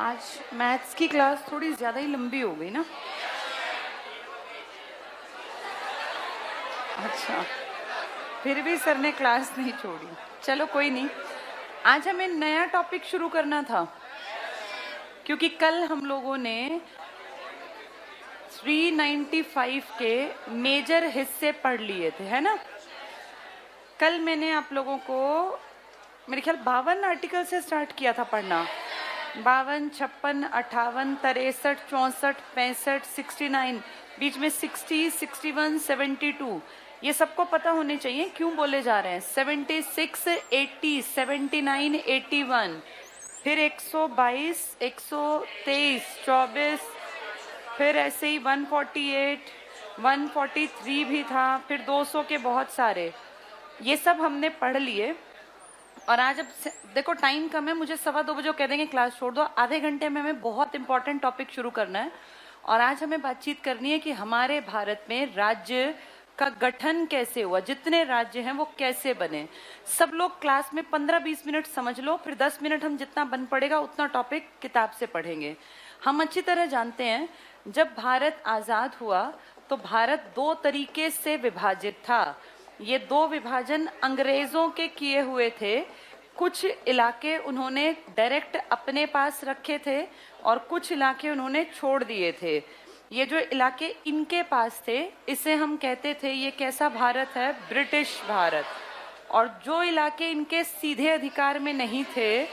आज मैथ्स की क्लास थोड़ी ज़्यादा ही लंबी हो गई ना। अच्छा, फिर भी सर ने क्लास नहीं छोड़ी। चलो कोई नहीं, आज हमें नया टॉपिक शुरू करना था क्योंकि कल हम लोगों ने 395 के मेजर हिस्से पढ़ लिए थे, है ना। कल मैंने आप लोगों को मेरे ख्याल 52 आर्टिकल से स्टार्ट किया था पढ़ना। 52, 56, 58, 63, 64, 65, 69, बीच में 60, 61, 72, ये सबको पता होने चाहिए क्यों बोले जा रहे हैं। 76, 80, 79, 81, फिर 122, 123, 24, फिर ऐसे ही 148, 143 भी था, फिर 200 के बहुत सारे, ये सब हमने पढ़ लिए। और आज अब देखो टाइम कम है, मुझे 2:15 कह देंगे क्लास छोड़ दो, आधे घंटे में हमें बहुत इंपॉर्टेंट टॉपिक शुरू करना है। और आज हमें बातचीत करनी है कि हमारे भारत में राज्य का गठन कैसे हुआ, जितने राज्य हैं वो कैसे बने। सब लोग क्लास में 15-20 मिनट समझ लो, फिर 10 मिनट हम जितना बन पड़ेगा उतना टॉपिक किताब से पढ़ेंगे। हम अच्छी तरह जानते हैं जब भारत आज़ाद हुआ तो भारत 2 तरीके से विभाजित था। ये 2 विभाजन अंग्रेजों के किए हुए थे। कुछ इलाके उन्होंने डायरेक्ट अपने पास रखे थे और कुछ इलाके उन्होंने छोड़ दिए थे। ये जो इलाके इनके पास थे इसे हम कहते थे ये कैसा भारत है, ब्रिटिश भारत। और जो इलाके इनके सीधे अधिकार में नहीं थे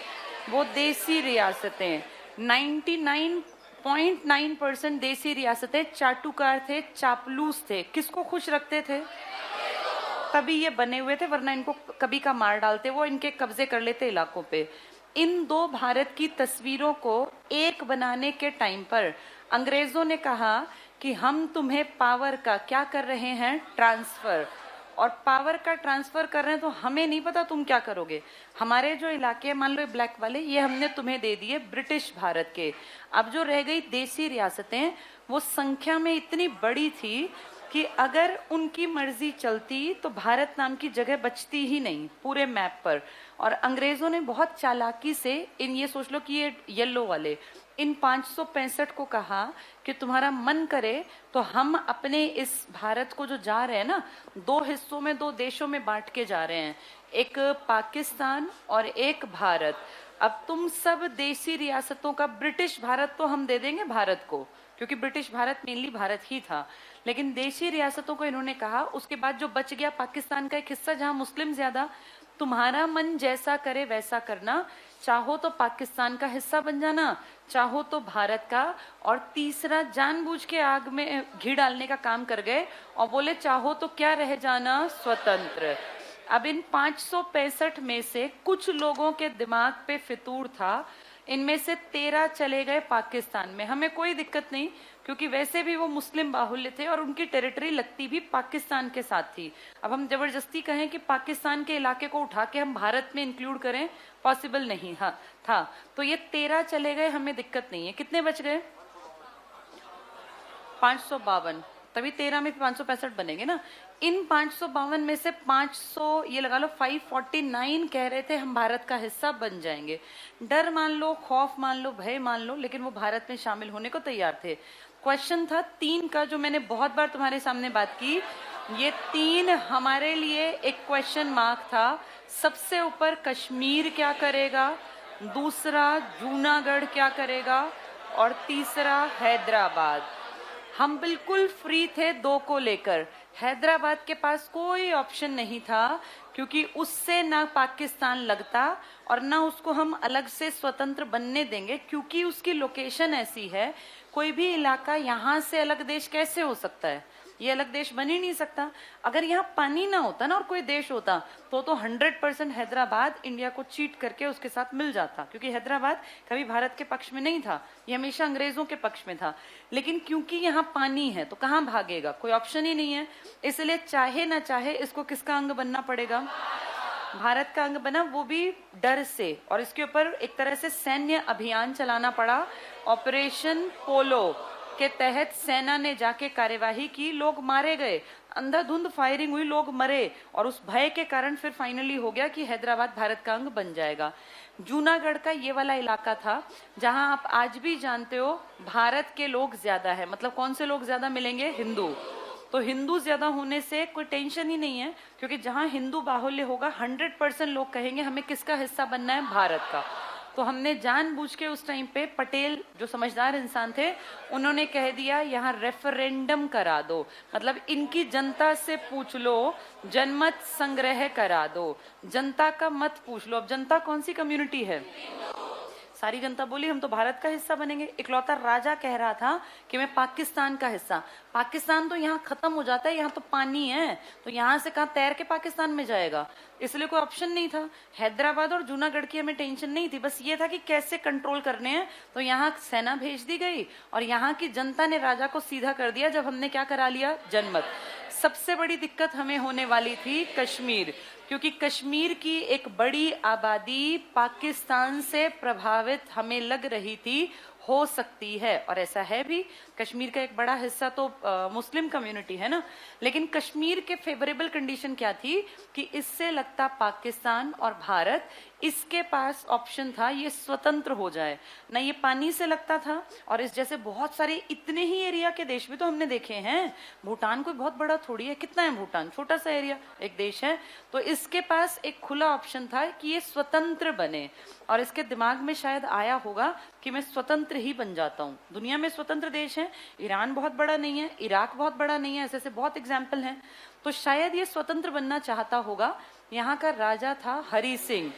वो देसी रियासतें, 99.9% देसी रियासतें चाटुकार थे, चापलूस थे। किसको खुश रखते थे? तभी ये बने हुए थे, वरना इनको कभी का मार डालते, वो इनके कब्जे कर लेते इलाकों पे। इन 2 भारत की तस्वीरों को एक बनाने के टाइम पर अंग्रेजों ने कहा कि हम तुम्हें पावर का क्या कर रहे हैं, ट्रांसफर। और पावर का ट्रांसफर कर रहे हैं तो हमें नहीं पता तुम क्या करोगे। हमारे जो इलाके मान लो ब्लैक वाले, ये हमने तुम्हें दे दिए ब्रिटिश भारत के। अब जो रह गई देसी रियासतें वो संख्या में इतनी बड़ी थी कि अगर उनकी मर्जी चलती तो भारत नाम की जगह बचती ही नहीं पूरे मैप पर। और अंग्रेजों ने बहुत चालाकी से ये सोच लो कि ये येलो वाले इन 565 को कहा कि तुम्हारा मन करे तो हम अपने इस भारत को जो जा रहे हैं ना, 2 हिस्सों में, 2 देशों में बांट के जा रहे हैं, एक पाकिस्तान और एक भारत। अब तुम सब देसी रियासतों का ब्रिटिश भारत तो हम दे देंगे भारत को, क्योंकि ब्रिटिश भारत मेनली भारत ही था, लेकिन देशी रियासतों को इन्होंने कहा। उसके बाद जो बच गया पाकिस्तान का एक हिस्सा जहां मुस्लिम ज्यादा, तुम्हारा मन जैसा करे वैसा करना, चाहो तो पाकिस्तान का हिस्सा बन जाना, चाहो तो भारत का। और तीसरा जानबूझ के आग में घी डालने का काम कर गए और बोले चाहो तो क्या रह जाना, स्वतंत्र। अब इन 565 में से कुछ लोगों के दिमाग पे फितूर था, इनमें से 13 चले गए पाकिस्तान में। हमें कोई दिक्कत नहीं, क्योंकि वैसे भी वो मुस्लिम बाहुल्य थे और उनकी टेरिटरी लगती भी पाकिस्तान के साथ थी। अब हम जबरदस्ती कहें कि पाकिस्तान के इलाके को उठा के हम भारत में इंक्लूड करें, पॉसिबल नहीं था। तो ये 13 चले गए, हमें दिक्कत नहीं है। कितने बच गए? 552। तभी 13 में 565 बनेंगे ना। इन 552 में से 500 ये लगा लो 549 कह रहे थे हम भारत का हिस्सा बन जाएंगे। डर मान लो, खौफ मान लो, भय मान लो, लेकिन वो भारत में शामिल होने को तैयार थे। क्वेश्चन था 3 का, जो मैंने बहुत बार तुम्हारे सामने बात की। ये 3 हमारे लिए एक क्वेश्चन मार्क था। सबसे ऊपर कश्मीर क्या करेगा, दूसरा जूनागढ़ क्या करेगा, और तीसरा हैदराबाद। हम बिल्कुल फ्री थे 2 को लेकर। हैदराबाद के पास कोई ऑप्शन नहीं था, क्योंकि उससे ना पाकिस्तान लगता और ना उसको हम अलग से स्वतंत्र बनने देंगे, क्योंकि उसकी लोकेशन ऐसी है। कोई भी इलाका यहाँ से अलग देश कैसे हो सकता है, ये अलग देश बन ही नहीं सकता। अगर यहाँ पानी ना होता ना और कोई देश होता तो 100% हैदराबाद इंडिया को चीट करके उसके साथ मिल जाता, क्योंकि हैदराबाद कभी भारत के पक्ष में नहीं था, ये हमेशा अंग्रेजों के पक्ष में था। लेकिन क्योंकि यहाँ पानी है तो कहाँ भागेगा, कोई ऑप्शन ही नहीं है। इसलिए चाहे ना चाहे इसको किसका अंग बनना पड़ेगा, भारत का अंग बना, वो भी डर से। और इसके ऊपर एक तरह से सैन्य अभियान चलाना पड़ा। ऑपरेशन पोलो के तहत सेना ने जाके कार्यवाही की, लोग मारे गए, अंधाधुंध फायरिंग हुई, लोग मरे, और उस भय के कारण फिर फाइनली हो गया कि हैदराबाद भारत का अंग बन जाएगा। जूनागढ़ का ये वाला इलाका था जहां आप आज भी जानते हो भारत के लोग ज्यादा है। मतलब कौन से लोग ज्यादा मिलेंगे? हिंदू। तो हिंदू ज्यादा होने से कोई टेंशन ही नहीं है, क्योंकि जहां हिंदू बाहुल्य होगा 100% लोग कहेंगे हमें किसका हिस्सा बनना है? भारत का। तो हमने जानबूझ के उस टाइम पे पटेल जो समझदार इंसान थे उन्होंने कह दिया यहाँ रेफरेंडम करा दो, मतलब इनकी जनता से पूछ लो, जनमत संग्रह करा दो, जनता का मत पूछ लो। अब जनता कौन सी कम्युनिटी है? सारी जनता बोली हम तो भारत का हिस्सा बनेंगे। इकलौता राजा कह रहा था कि मैं पाकिस्तान का हिस्सा। पाकिस्तान तो यहाँ खत्म हो जाता है, यहाँ तो पानी है, तो यहाँ से कहाँ तैर के पाकिस्तान में जाएगा? इसलिए कोई ऑप्शन नहीं था। हैदराबाद और जूनागढ़ की हमें टेंशन नहीं थी, बस ये था कि कैसे कंट्रोल करने हैं। तो यहाँ सेना भेज दी गई और यहाँ की जनता ने राजा को सीधा कर दिया जब हमने क्या करा लिया? जनमत। सबसे बड़ी दिक्कत हमें होने वाली थी कश्मीर, क्योंकि कश्मीर की एक बड़ी आबादी पाकिस्तान से प्रभावित हमें लग रही थी हो सकती है, और ऐसा है भी। कश्मीर का एक बड़ा हिस्सा तो मुस्लिम कम्युनिटी है ना, लेकिन कश्मीर के फेवरेबल कंडीशन क्या थी कि इससे लगता पाकिस्तान और भारत, इसके पास ऑप्शन था ये स्वतंत्र हो जाए ना, ये पानी से लगता था। और इस जैसे बहुत सारे इतने ही एरिया के देश भी तो हमने देखे हैं। भूटान कोई बहुत बड़ा थोड़ी है, कितना है भूटान? छोटा सा एरिया एक देश है। तो इसके पास एक खुला ऑप्शन था कि ये स्वतंत्र बने, और इसके दिमाग में शायद आया होगा कि मैं स्वतंत्र ही बन जाता हूँ। दुनिया में स्वतंत्र देश हैं, ईरान बहुत बड़ा नहीं है, इराक बहुत बड़ा नहीं है, ऐसे ऐसे बहुत एग्जाम्पल हैं। तो शायद ये स्वतंत्र बनना चाहता होगा। यहाँ का राजा था हरि सिंह,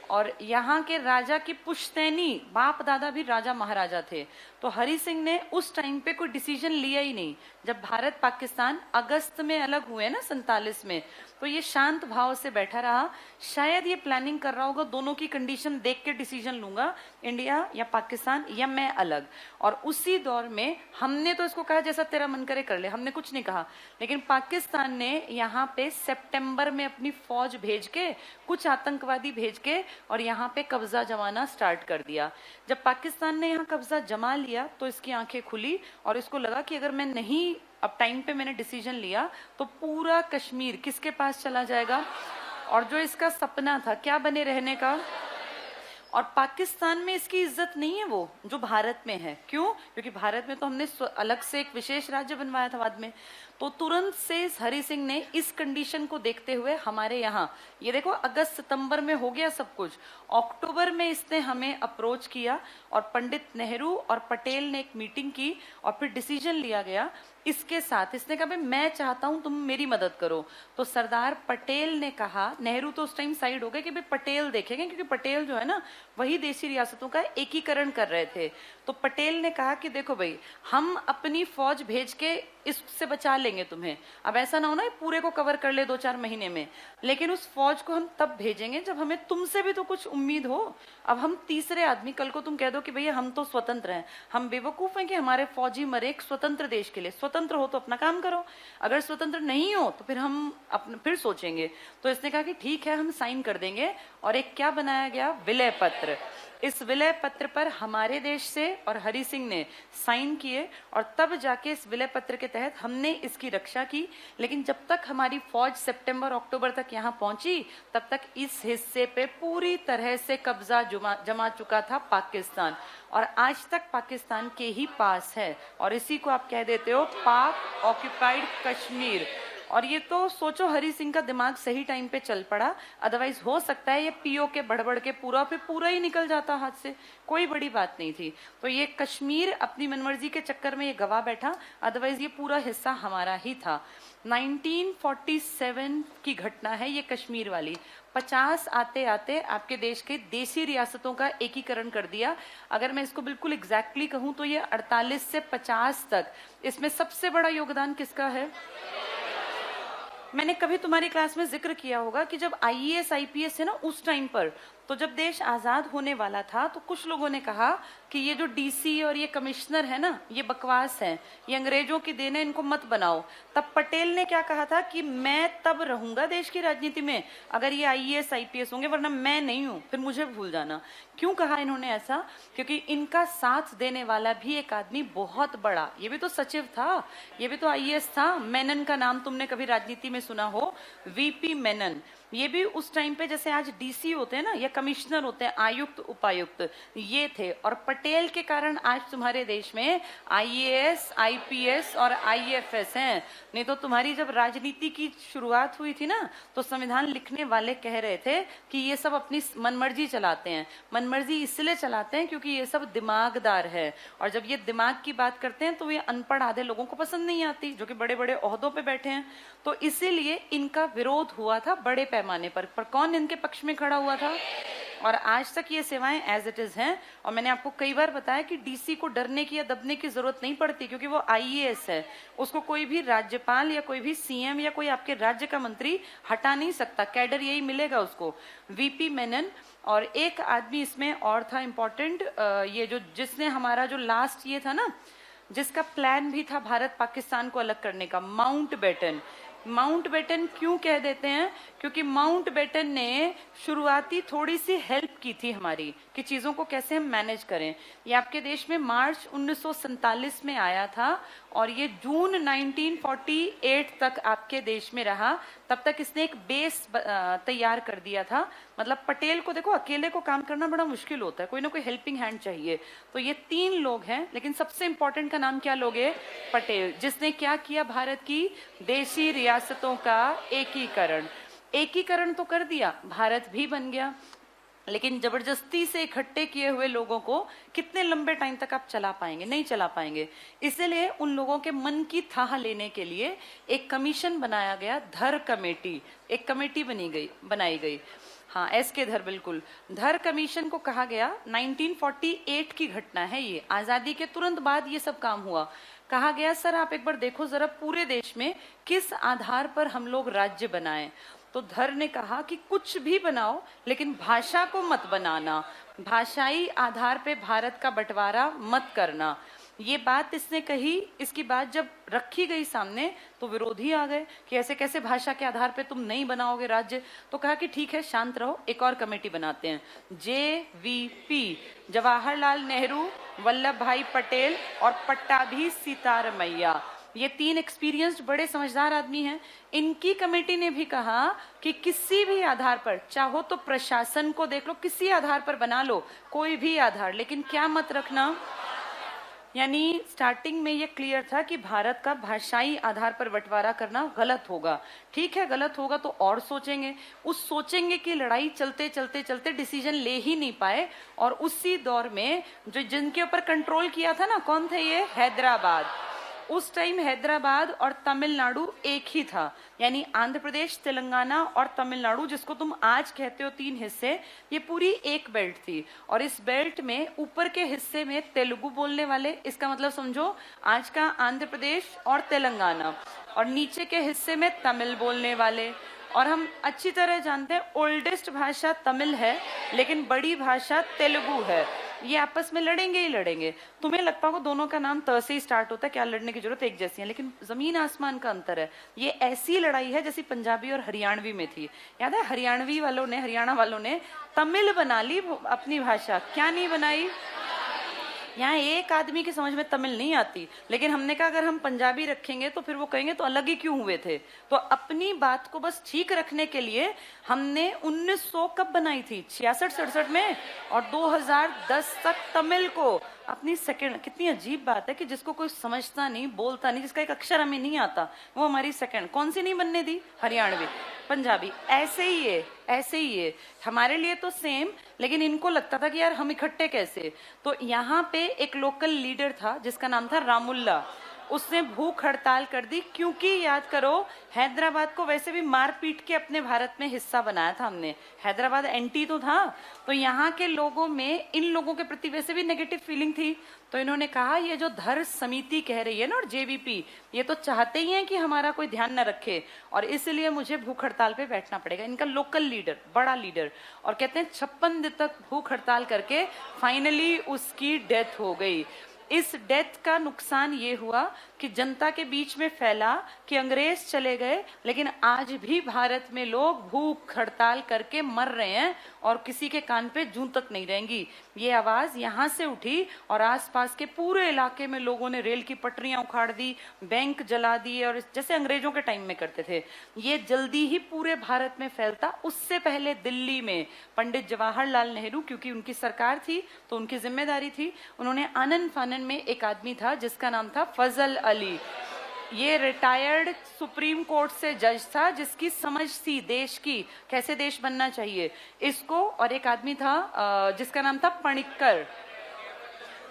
और यहाँ के राजा की पुश्तैनी बाप दादा भी राजा महाराजा थे। तो हरि सिंह ने उस टाइम पे कोई डिसीजन लिया ही नहीं। जब भारत पाकिस्तान अगस्त में अलग हुए ना 47 में, तो ये शांत भाव से बैठा रहा। शायद ये प्लानिंग कर रहा होगा दोनों की कंडीशन देख के डिसीजन लूंगा, इंडिया या पाकिस्तान या मैं अलग। और उसी दौर में हमने तो इसको कहा जैसा तेरा मन करे कर ले, हमने कुछ नहीं कहा। लेकिन पाकिस्तान ने यहाँ पे सितंबर में अपनी फौज भेज के, कुछ आतंकवादी भेज के, और यहाँ पे कब्जा जमाना स्टार्ट कर दिया। जब पाकिस्तान ने यहाँ कब्जा जमा लिया तो इसकी आंखें खुली और इसको लगा कि अगर मैं नहीं, अब टाइम पे मैंने डिसीजन लिया तो पूरा कश्मीर किसके पास चला जाएगा? और जो इसका सपना था क्या बने रहने का, और पाकिस्तान में इसकी इज्जत नहीं है वो जो भारत में है। क्यों? क्योंकि भारत में तो हमने अलग से एक विशेष राज्य बनवाया था बाद में। तो तुरंत से हरि सिंह ने इस कंडीशन को देखते हुए हमारे यहाँ, ये देखो अगस्त सितंबर में हो गया सब कुछ, अक्टूबर में इसने हमें अप्रोच किया और पंडित नेहरू और पटेल ने एक मीटिंग की और फिर डिसीजन लिया गया। इसके साथ इसने कहा भाई मैं चाहता हूं तुम मेरी मदद करो। तो सरदार पटेल ने कहा, नेहरू तो उस टाइम साइड हो गए कि भाई पटेल देखेंगे, क्योंकि पटेल जो है ना वही देशी रियासतों का एकीकरण कर रहे थे। तो पटेल ने कहा कि देखो भाई हम अपनी फौज भेज के इससे बचा लेंगे तुम्हें। अब ऐसा ना हो ना पूरे को कवर कर ले 2-4 महीने में, लेकिन उस फौज को हम तब भेजेंगे जब हमें तुमसे भी तो कुछ उम्मीद हो। अब हम तीसरे आदमी, कल को तुम कह दो कि भैया हम तो स्वतंत्र हैं, हम बेवकूफ हैं कि हमारे फौजी मरे एक स्वतंत्र देश के लिए। स्वतंत्र हो तो अपना काम करो, अगर स्वतंत्र नहीं हो तो फिर हम फिर सोचेंगे। तो इसने कहा कि ठीक है हम साइन कर देंगे, और एक क्या बनाया गया? विलय पत्र। इस विलय पत्र पर हमारे देश से और हरि सिंह ने साइन किए, और तब जाके इस विलय पत्र के तहत हमने इसकी रक्षा की। लेकिन जब तक हमारी फौज सितंबर अक्टूबर तक यहाँ पहुंची तब तक इस हिस्से पे पूरी तरह से कब्जा जमा चुका था पाकिस्तान, और आज तक पाकिस्तान के ही पास है। और इसी को आप कह देते हो पाक ऑक्यूपाइड कश्मीर। और ये तो सोचो हरि सिंह का दिमाग सही टाइम पे चल पड़ा, अदरवाइज हो सकता है ये पीओ के बढ़ के पूरा ही निकल जाता हाथ से, कोई बड़ी बात नहीं थी। तो ये कश्मीर अपनी मनमर्जी के चक्कर में ये गवा बैठा, अदरवाइज ये पूरा हिस्सा हमारा ही था। 1947 की घटना है ये कश्मीर वाली। 50 आते आते आपके देश के देशी रियासतों का एकीकरण कर दिया। अगर मैं इसको बिल्कुल एग्जैक्टली कहूं तो ये 48 से 50 तक, इसमें सबसे बड़ा योगदान किसका है? मैंने कभी तुम्हारी क्लास में जिक्र किया होगा कि जब आईएएस आईपीएस है ना उस टाइम पर, तो जब देश आजाद होने वाला था तो कुछ लोगों ने कहा कि ये जो डीसी और ये कमिश्नर है ना ये बकवास है, ये अंग्रेजों की देन है, इनको मत बनाओ। तब पटेल ने क्या कहा था कि मैं तब रहूंगा देश की राजनीति में अगर ये आईएएस आईपीएस होंगे, वरना मैं नहीं हूं, फिर मुझे भूल जाना। क्यों कहा इन्होंने ऐसा? क्योंकि इनका साथ देने वाला भी एक आदमी बहुत बड़ा, ये भी तो सचिव था, ये भी तो आईएएस था। मेनन का नाम तुमने कभी राजनीति में सुना हो? वीपी मेनन। ये भी उस टाइम पे जैसे आज डीसी होते हैं ना, या कमिश्नर होते हैं, आयुक्त उपायुक्त, ये थे। और पटेल के कारण आज तुम्हारे देश में आईएएस, आईपीएस और आईएफएस हैं। नहीं तो तुम्हारी जब राजनीति की शुरुआत हुई थी ना, तो संविधान लिखने वाले कह रहे थे कि ये सब अपनी मनमर्जी चलाते हैं। मनमर्जी इसलिए चलाते हैं क्योंकि ये सब दिमागदार है, और जब ये दिमाग की बात करते हैं तो ये अनपढ़ आधे लोगों को पसंद नहीं आती, जो कि बड़े बड़े ओहदों पे बैठे हैं। तो इसीलिए इनका विरोध हुआ था बड़े पैमाने पर कौन इनके पक्ष में खड़ा हुआ था? और आज तक ये सेवाएं एज इट इज हैं। और मैंने आपको कई बार बताया कि डीसी को डरने की या दबने की जरूरत नहीं पड़ती, क्योंकि वो आईएएस है। उसको कोई भी राज्यपाल या कोई भी सीएम या कोई आपके राज्य का मंत्री हटा नहीं सकता, कैडर यही मिलेगा उसको। वीपी मेनन और एक आदमी इसमें और था इम्पोर्टेंट, ये जो जिसने हमारा जो लास्ट ये था ना, जिसका प्लान भी था भारत पाकिस्तान को अलग करने का, माउंटबेटन। माउंटबेटन क्यों कह देते हैं? क्योंकि माउंटबेटन ने शुरुआती थोड़ी सी हेल्प की थी हमारी, कि चीजों को कैसे हम मैनेज करें। ये आपके देश में मार्च 1947 में आया था, और ये जून 1948 तक आपके देश में रहा। तब तक इसने एक बेस तैयार कर दिया था। मतलब पटेल को देखो, अकेले को काम करना बड़ा मुश्किल होता है, कोई ना कोई हेल्पिंग हैंड चाहिए। तो ये 3 लोग हैं, लेकिन सबसे इंपॉर्टेंट का नाम क्या लोगे? पटेल। जिसने क्या किया? भारत की देशी रियासतों का एकीकरण। एकीकरण तो कर दिया, भारत भी बन गया, लेकिन जबरदस्ती से इकट्ठे किए हुए लोगों को कितने लंबे टाइम तक आप चला पाएंगे? नहीं चला पाएंगे। इसलिए उन लोगों के मन की थाह लेने के लिए एक कमीशन बनाया गया, धर कमेटी। एक कमेटी बनाई गई। हाँ, एस के धर, बिल्कुल। धर कमीशन को कहा गया, 1948 की घटना है ये, आजादी के तुरंत बाद ये सब काम हुआ। कहा गया सर आप एक बार देखो जरा पूरे देश में किस आधार पर हम लोग राज्य बनाएं। तो धर ने कहा कि कुछ भी बनाओ, लेकिन भाषा को मत बनाना, भाषाई आधार पे भारत का बंटवारा मत करना। ये बात इसने कही। इसकी बात जब रखी गई सामने तो विरोधी आ गए कि ऐसे कैसे भाषा के आधार पे तुम नहीं बनाओगे राज्य। तो कहा कि ठीक है, शांत रहो, एक और कमेटी बनाते हैं, JVP, जवाहरलाल नेहरू, वल्लभ भाई पटेल और पट्टाभी सीतारमैया। ये 3 एक्सपीरियंस्ड बड़े समझदार आदमी हैं। इनकी कमेटी ने भी कहा कि किसी भी आधार पर, चाहो तो प्रशासन को देख लो, किसी आधार पर बना लो, कोई भी आधार, लेकिन क्या मत रखना। यानी स्टार्टिंग में ये क्लियर था कि भारत का भाषाई आधार पर बंटवारा करना गलत होगा। ठीक है, गलत होगा तो और सोचेंगे। उस सोचेंगे की लड़ाई चलते चलते चलते डिसीजन ले ही नहीं पाए। और उसी दौर में जो जिनके ऊपर कंट्रोल किया था ना, कौन थे ये? हैदराबाद। उस टाइम हैदराबाद और तमिलनाडु एक ही था, यानी आंध्र प्रदेश, तेलंगाना और तमिलनाडु, जिसको तुम आज कहते हो 3 हिस्से, ये पूरी एक बेल्ट थी। और इस बेल्ट में ऊपर के हिस्से में तेलुगु बोलने वाले, इसका मतलब समझो आज का आंध्र प्रदेश और तेलंगाना, और नीचे के हिस्से में तमिल बोलने वाले। और हम अच्छी तरह जानते हैं ओल्डेस्ट भाषा तमिल है, लेकिन बड़ी भाषा तेलुगु है। ये आपस में लड़ेंगे ही लड़ेंगे। तुम्हें लगता होगा दोनों का नाम त से ही स्टार्ट होता है, क्या लड़ने की जरूरत, एक जैसी है, लेकिन जमीन आसमान का अंतर है। ये ऐसी लड़ाई है जैसी पंजाबी और हरियाणवी में थी। याद है, हरियाणवी वालों ने, हरियाणा वालों ने तमिल बना ली अपनी भाषा, क्या नहीं बनाई? यहाँ एक आदमी की समझ में तमिल नहीं आती, लेकिन हमने कहा अगर हम पंजाबी रखेंगे तो फिर वो कहेंगे तो अलग ही क्यों हुए थे। तो अपनी बात को बस ठीक रखने के लिए हमने 1900 कब बनाई थी? 66-67 में, और 2010 तक तमिल को अपनी सेकंड। कितनी अजीब बात है कि जिसको कोई समझता नहीं, बोलता नहीं, जिसका एक अक्षर हमें नहीं आता, वो हमारी सेकंड कौन सी नहीं बनने दी? हरियाणवी, पंजाबी। ऐसे ही है, ऐसे ही है। हमारे लिए तो सेम, लेकिन इनको लगता था कि यार हम इकट्ठे कैसे। तो यहाँ पे एक लोकल लीडर था जिसका नाम था रामुल्ला। उसने भूख हड़ताल कर दी, क्योंकि याद करो हैदराबाद को वैसे भी मार पीट के अपने भारत में हिस्सा बनाया था हमने। हैदराबाद एंटी तो था, तो यहाँ के लोगों में इन लोगों के प्रति वैसे भी नेगेटिव फीलिंग थी। तो इन्होंने कहा ये जो धर समिति कह रही है ना, और JVP, ये तो चाहते ही हैं कि हमारा कोई ध्यान न रखे, और इसलिए मुझे भूख हड़ताल पे बैठना पड़ेगा। इनका लोकल लीडर, बड़ा लीडर, और कहते हैं 56 दिन तक भूख हड़ताल करके फाइनली उसकी डेथ हो गई। इस डेथ का नुकसान ये हुआ कि जनता के बीच में फैला कि अंग्रेज चले गए, लेकिन आज भी भारत में लोग भूख हड़ताल करके मर रहे हैं और किसी के कान पे जूं तक नहीं रहेंगी। ये आवाज यहाँ से उठी और आसपास के पूरे इलाके में लोगों ने रेल की पटरियां उखाड़ दी, बैंक जला दिए, और जैसे अंग्रेजों के टाइम में करते थे। ये जल्दी ही पूरे भारत में फैलता। उससे पहले दिल्ली में पंडित जवाहरलाल नेहरू, क्योंकि उनकी सरकार थी तो उनकी जिम्मेदारी थी, उन्होंने आनन फानन में एक आदमी था जिसका नाम था फजल अली। ये रिटायर्ड सुप्रीम कोर्ट से जज था, जिसकी समझ थी देश की, कैसे देश बनना चाहिए इसको। और एक आदमी था जिसका नाम था पणिक्कर,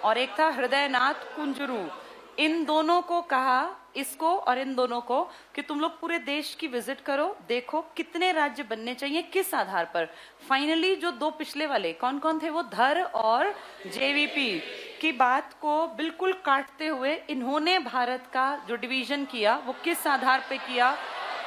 और एक था हृदयनाथ कुंजरू। इन दोनों को कहा, इसको और इन दोनों को, कि तुम लोग पूरे देश की विजिट करो, देखो कितने राज्य बनने चाहिए, किस आधार पर। फाइनली जो दो पिछले वाले कौन कौन थे, वो धर और जेवीपी की बात को बिल्कुल काटते हुए इन्होंने भारत का जो डिवीजन किया वो किस आधार पे किया,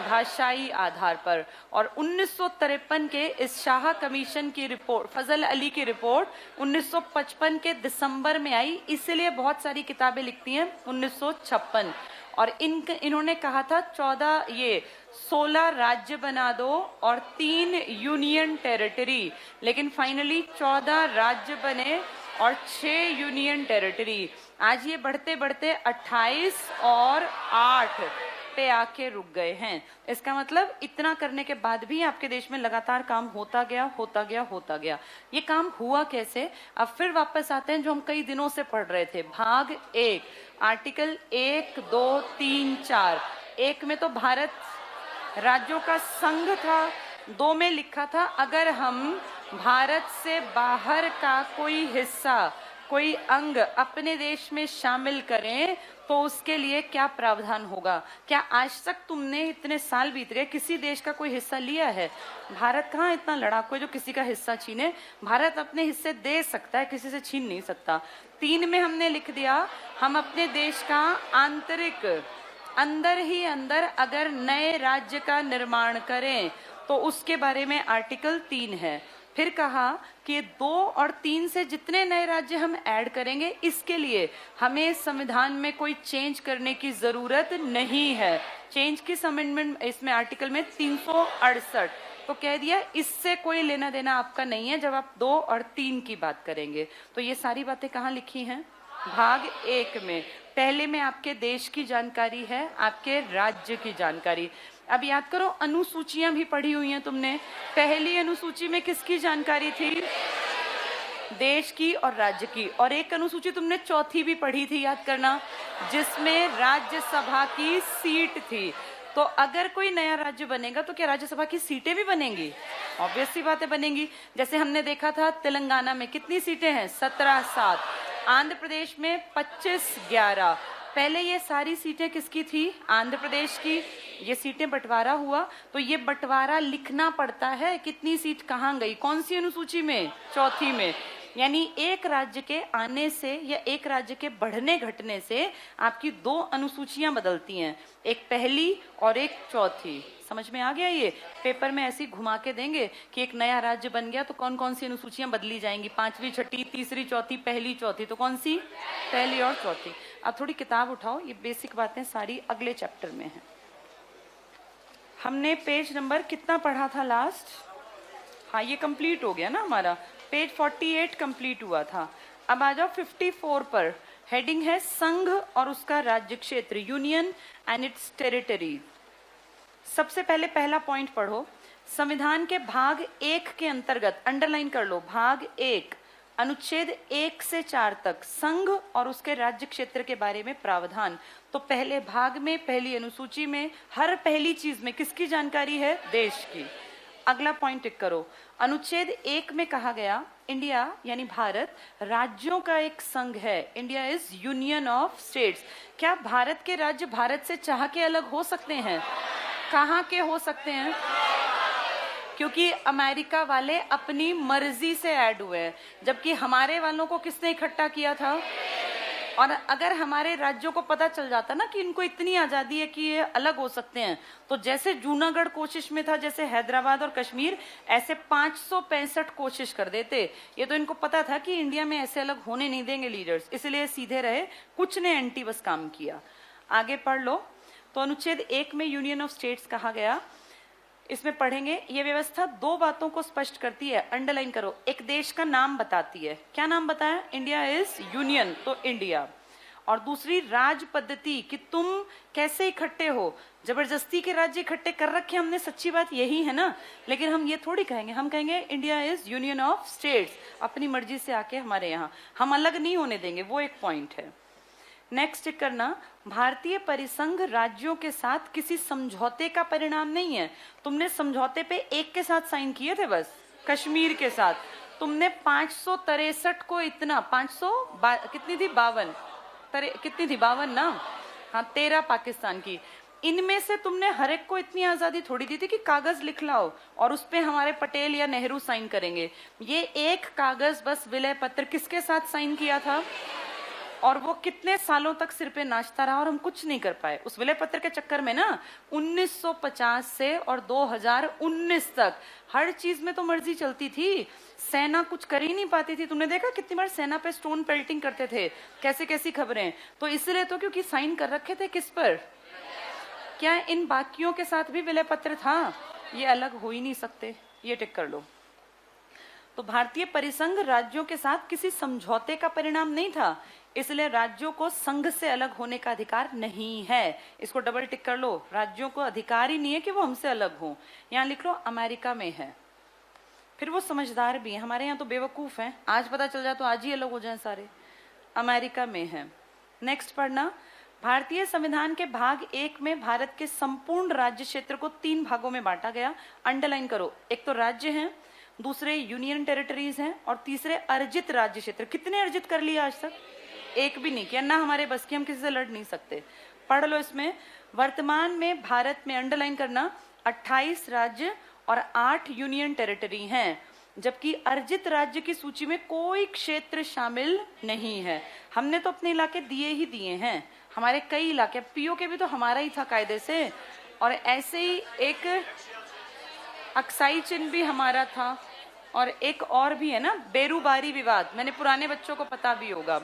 भाषाई आधार पर। और 1953 के इस शाह कमीशन की रिपोर्ट, फजल अली की रिपोर्ट 1955 के दिसंबर में आई, इसलिए बहुत सारी किताबें लिखती हैं 1956। और इन्होंने कहा था 16 राज्य बना दो और 3 यूनियन टेरिटरी, लेकिन फाइनली 14 राज्य बने और 6 यूनियन टेरिटरी। आज ये बढ़ते बढ़ते 28 और 8 पे आके रुक गए हैं। इसका मतलब इतना करने के बाद भी आपके देश में लगातार काम होता गया। ये काम हुआ कैसे? अब फिर वापस आते हैं जो हम कई दिनों से पढ़ रहे थे, भाग 1, आर्टिकल 1, 2, 3, 4। 1 में तो भारत राज्यों का संघ था, 2 में लिखा था अगर हम भारत से बाहर का कोई हिस्सा, कोई अंग अपने देश में शामिल करें तो उसके लिए क्या प्रावधान होगा। क्या आज तक तुमने, इतने साल बीत गए, किसी देश का कोई हिस्सा लिया है? भारत कहाँ इतना लड़ाकू है जो किसी का हिस्सा छीने। भारत अपने हिस्से दे सकता है, किसी से छीन नहीं सकता। 3 में हमने लिख दिया हम अपने देश का आंतरिक, अंदर ही अंदर अगर नए राज्य का निर्माण करें तो उसके बारे में आर्टिकल 3 है। फिर कहा कि 2 और 3 से जितने नए राज्य हम ऐड करेंगे, इसके लिए हमें संविधान में कोई चेंज करने की जरूरत नहीं है। चेंज किस अमेंडमेंट, इसमें आर्टिकल में 368, तो कह दिया इससे कोई लेना देना आपका नहीं है जब आप 2 और 3 की बात करेंगे। तो ये सारी बातें कहाँ लिखी हैं? भाग 1 में। पहले में आपके देश की जानकारी है, आपके राज्य की जानकारी। अब याद करो, अनुसूचियां भी पढ़ी हुई हैं तुमने। पहली अनुसूची में किसकी जानकारी थी? देश की और राज्य की। और एक अनुसूची तुमने चौथी भी पढ़ी थी, याद करना, जिसमें राज्यसभा की सीट थी। तो अगर कोई नया राज्य बनेगा तो क्या राज्यसभा की सीटें भी बनेंगी? ऑब्वियस सी बातें बनेंगी। जैसे हमने देखा था तेलंगाना में कितनी सीटें हैं? 17-7। आंध्र प्रदेश में 25-11। पहले ये सारी सीटें किसकी थी? आंध्र प्रदेश की। ये सीटें बंटवारा हुआ तो ये बंटवारा लिखना पड़ता है, कितनी सीट कहाँ गई, कौन सी अनुसूची में? चौथी में। यानी एक राज्य के आने से या एक राज्य के बढ़ने घटने से आपकी 2 अनुसूचियां बदलती हैं, एक पहली और एक चौथी। समझ में आ गया? ये पेपर में ऐसे ही घुमा के देंगे कि एक नया राज्य बन गया तो कौन कौन सी अनुसूचियां बदली जाएंगी, 5वीं, 6ठी, 3री, 4थी, पहली, चौथी। तो कौन सी? पहली और चौथी। अब थोड़ी किताब उठाओ, ये बेसिक बातें सारी अगले चैप्टर में है। हमने पेज नंबर कितना पढ़ा था लास्ट? हाँ, ये कंप्लीट हो गया ना हमारा। पेज 48 कंप्लीट हुआ था। अब आ जाओ 54 पर। हेडिंग है संघ और उसका राज्य क्षेत्र, यूनियन एंड इट्स टेरिटरी। सबसे पहले पहला पॉइंट पढ़ो। संविधान के भाग 1 के अंतर्गत, अंडरलाइन कर लो, भाग 1 अनुच्छेद 1 से 4 तक संघ और उसके राज्य क्षेत्र के बारे में प्रावधान। तो पहले भाग में, पहली अनुसूची में, हर पहली चीज में किसकी जानकारी है? देश की। अगला पॉइंट टिक करो। अनुच्छेद 1 में कहा गया इंडिया यानी भारत राज्यों का एक संघ है। India is union of states. क्या भारत के राज्य भारत से चाह के अलग हो सकते हैं? कहाँ के हो सकते हैं? क्योंकि अमेरिका वाले अपनी मर्जी से ऐड हुए हैं, जबकि हमारे वालों को किसने इकट्ठा किया था? और अगर हमारे राज्यों को पता चल जाता ना कि इनको इतनी आजादी है कि ये अलग हो सकते हैं, तो जैसे जूनागढ़ कोशिश में था, जैसे हैदराबाद और कश्मीर, ऐसे 565 कोशिश कर देते। ये तो इनको पता था कि इंडिया में ऐसे अलग होने नहीं देंगे लीडर्स, इसलिए सीधे रहे, कुछ ने एंटी बस काम किया। आगे पढ़ लो। तो अनुच्छेद 1 में यूनियन ऑफ स्टेट्स कहा गया, इसमें पढ़ेंगे, ये व्यवस्था दो बातों को स्पष्ट करती है, अंडरलाइन करो। एक देश का नाम बताती है, क्या नाम बताया? इंडिया इज यूनियन, तो इंडिया। और दूसरी राज पद्धति, कि तुम कैसे इकट्ठे हो, जबरदस्ती के राज्य इकट्ठे कर रखे हमने, सच्ची बात यही है ना। लेकिन हम ये थोड़ी कहेंगे, हम कहेंगे India is union of states, अपनी मर्जी से आके हमारे यहाँ, हम अलग नहीं होने देंगे, वो एक पॉइंट है। नेक्स्ट करना, भारतीय परिसंघ राज्यों के साथ किसी समझौते का परिणाम नहीं है। तुमने समझौते पे एक के साथ साइन किए थे बस, कश्मीर के साथ। तुमने 563 को इतना 500 कितनी थी 52 कितनी थी 52 ना, हाँ 13 पाकिस्तान की। इनमें से तुमने हर एक को इतनी आजादी थोड़ी दी थी कि कागज लिख लाओ और उस पे हमारे पटेल या नेहरू साइन करेंगे। ये एक कागज बस विलय पत्र किसके साथ साइन किया था, और वो कितने सालों तक सिर पे नाचता रहा और हम कुछ नहीं कर पाए उस विलय पत्र के चक्कर में ना। 1950 से और 2019 तक हर चीज में तो मर्जी चलती थी, सेना कुछ कर ही नहीं पाती थी। तुमने देखा कितनी बार सेना पे स्टोन पेल्टिंग करते थे, कैसे कैसी खबरें। तो इसलिए तो क्योंकि साइन कर रखे थे किस पर, क्या इन बाकियों के साथ भी विलय पत्र था? ये अलग हो ही नहीं सकते, ये टिक कर लो। तो भारतीय परिसंघ राज्यों के साथ किसी समझौते का परिणाम नहीं था, इसलिए राज्यों को संघ से अलग होने का अधिकार नहीं है। इसको डबल टिक कर लो, राज्यों को अधिकार ही नहीं है कि वो हमसे अलग हों। यहाँ लिख लो अमेरिका में है, फिर वो समझदार भी है, हमारे यहाँ तो बेवकूफ हैं, आज पता चल जाए तो आज ही अलग हो जाए सारे। अमेरिका में है। नेक्स्ट पढ़ना, भारतीय संविधान के भाग 1 में भारत के संपूर्ण राज्य क्षेत्र को 3 भागों में बांटा गया। अंडरलाइन करो, एक तो राज्य हैं, दूसरे यूनियन टेरिटरीज हैं, और तीसरे अर्जित राज्य क्षेत्र। कितने अर्जित कर लिया आज तक? एक भी नहीं किया ना, हमारे बस की, हम किसी से लड़ नहीं सकते। पढ़ लो इसमें, वर्तमान में भारत में, अंडरलाइन करना, 28 राज्य और 8 यूनियन टेरिटरी हैं, जबकि अर्जित राज्य की सूची में कोई क्षेत्र शामिल नहीं है। हमने तो अपने इलाके दिए ही दिए हैं, हमारे कई इलाके, पीओ के भी तो हमारा ही था कायदे से, और ऐसे ही एक अक्साई चिन्ह भी हमारा था, और एक और भी है ना, बेरूबारी विवाद, मैंने पुराने बच्चों को पता भी होगा।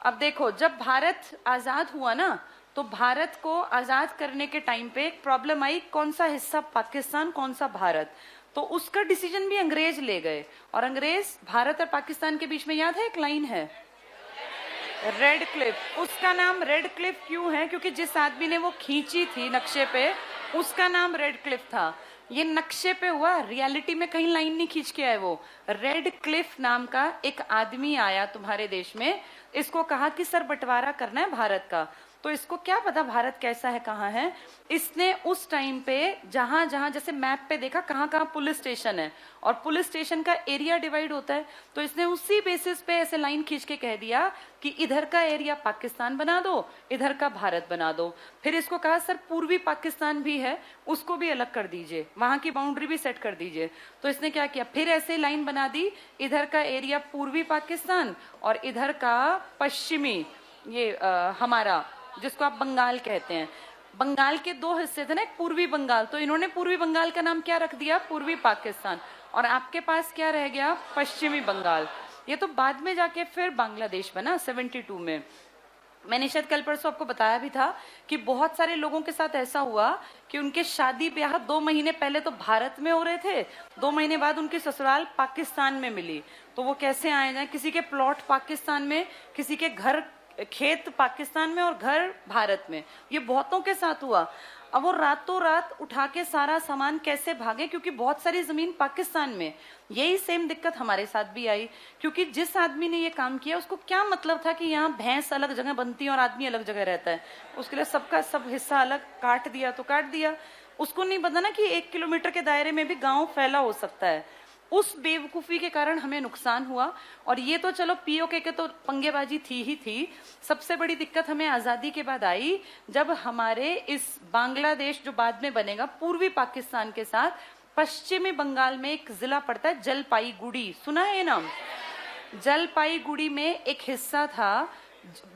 अब देखो, जब भारत आजाद हुआ ना, तो भारत को आजाद करने के टाइम पे एक प्रॉब्लम आई, कौन सा हिस्सा पाकिस्तान कौन सा भारत, तो उसका डिसीजन भी अंग्रेज ले गए। और अंग्रेज, भारत और पाकिस्तान के बीच में याद है एक लाइन है, रेड क्लिफ। उसका नाम रेड क्लिफ क्यों है? क्योंकि जिस आदमी ने वो खींची थी नक्शे पे, उसका नाम रेड क्लिफ था। ये नक्शे पे हुआ, रियलिटी में कहीं लाइन नहीं खींच के आए वो। रेड क्लिफ नाम का एक आदमी आया तुम्हारे देश में, इसको कहा कि सर बंटवारा करना है भारत का। तो इसको क्या पता भारत कैसा है, कहाँ है। इसने उस टाइम पे जहां जहां, जैसे मैप पे देखा कहाँ कहाँ पुलिस स्टेशन है, और पुलिस स्टेशन का एरिया डिवाइड होता है, तो इसने उसी बेसिस पे ऐसे लाइन खींच के कह दिया कि इधर का एरिया पाकिस्तान बना दो, इधर का भारत बना दो। फिर इसको कहा सर पूर्वी पाकिस्तान भी है, उसको भी अलग कर दीजिए, वहां की बाउंड्री भी सेट कर दीजिए। तो इसने क्या किया, फिर ऐसे लाइन बना दी, इधर का एरिया पूर्वी पाकिस्तान और इधर का पश्चिमी, ये हमारा जिसको आप बंगाल कहते हैं। बंगाल के 2 हिस्से थे ना, एक पूर्वी बंगाल, तो इन्होंने पूर्वी बंगाल का नाम क्या रख दिया, पूर्वी पाकिस्तान, और आपके पास क्या रह गया, पश्चिमी बंगाल। ये तो बाद में जाके फिर बांग्लादेश बना 72 में। मैंने शायद कल परसों आपको बताया भी था कि बहुत सारे लोगों के साथ ऐसा हुआ कि उनके शादी ब्याह 2 महीने पहले तो भारत में हो रहे थे, 2 महीने बाद उनकी ससुराल पाकिस्तान में मिली। तो वो कैसे आए जाए, किसी के प्लॉट पाकिस्तान में, किसी के घर खेत पाकिस्तान में और घर भारत में, ये बहुतों के साथ हुआ। अब वो रातों रात उठा के सारा सामान कैसे भागे, क्योंकि बहुत सारी जमीन पाकिस्तान में। यही सेम दिक्कत हमारे साथ भी आई, क्योंकि जिस आदमी ने ये काम किया उसको क्या मतलब था कि यहाँ भैंस अलग जगह बनती है और आदमी अलग जगह रहता है, उसके लिए सबका सब हिस्सा अलग काट दिया तो काट दिया। उसको नहीं पता ना कि 1 किलोमीटर के दायरे में भी गाँव फैला हो सकता है। उस बेवकूफ़ी के कारण हमें नुकसान हुआ। और ये तो चलो पीओके के तो पंगेबाजी थी ही थी, सबसे बड़ी दिक्कत हमें आज़ादी के बाद आई, जब हमारे इस बांग्लादेश जो बाद में बनेगा पूर्वी पाकिस्तान के साथ, पश्चिमी बंगाल में एक जिला पड़ता है जलपाईगुड़ी, सुना है ये नाम? जलपाईगुड़ी में एक हिस्सा था